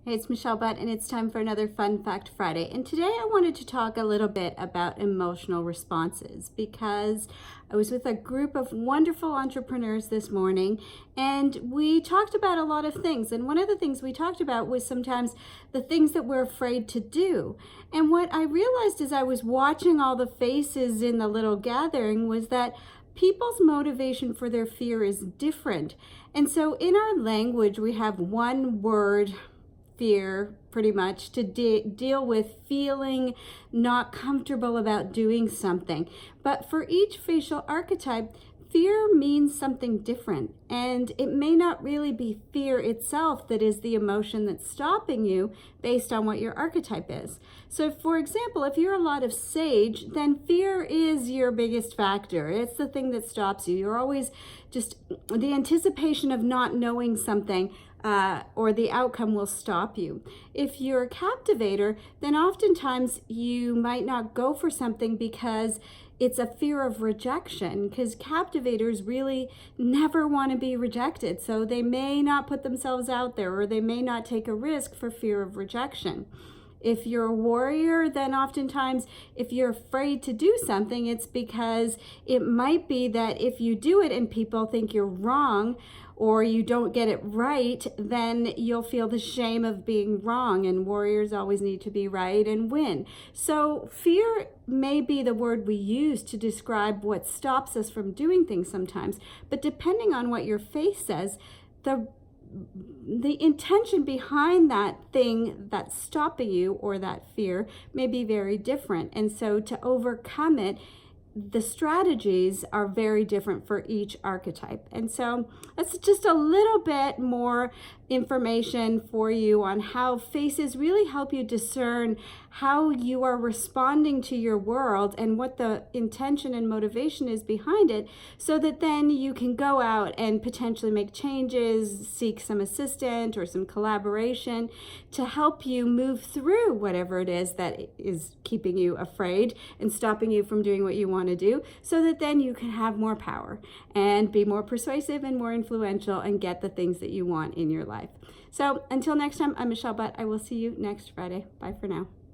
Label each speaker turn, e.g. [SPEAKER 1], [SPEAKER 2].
[SPEAKER 1] Hey, it's Michelle Butt, and it's time for another Fun Fact Friday. And today I wanted to talk a little bit about emotional responses because I was with a group of wonderful entrepreneurs this morning, and we talked about a lot of things. And one of the things we talked about was sometimes the things that we're afraid to do. And what I realized as I was watching all the faces in the little gathering was that people's motivation for their fear is different. And so in our language, we have one word, fear, pretty much, to deal with feeling not comfortable about doing something. But for each facial archetype, fear means something different, and it may not really be fear itself that is the emotion that's stopping you based on what your archetype is. So for example, if you're a lot of sage, then fear is your biggest factor. It's the thing that stops you. You're always just, the anticipation of not knowing something or the outcome will stop you. If you're a captivator, then oftentimes you might not go for something because it's a fear of rejection, because captivators really never want to be rejected. So they may not put themselves out there, or they may not take a risk for fear of rejection. If you're a warrior, then oftentimes if you're afraid to do something, it's because it might be that if you do it and people think you're wrong or you don't get it right, then you'll feel the shame of being wrong, and warriors always need to be right and win. So fear may be the word we use to describe what stops us from doing things sometimes, but depending on what your face says, the intention behind that thing that's stopping you or that fear may be very different. And so to overcome it, the strategies are very different for each archetype. And so that's just a little bit more information for you on how faces really help you discern how you are responding to your world and what the intention and motivation is behind it, so that then you can go out and potentially make changes, seek some assistance or some collaboration to help you move through whatever it is that is keeping you afraid and stopping you from doing what you want to do, so that then you can have more power and be more persuasive and more influential and get the things that you want in your life. So until next time, I'm Michelle Butt. I will see you next Friday. Bye for now.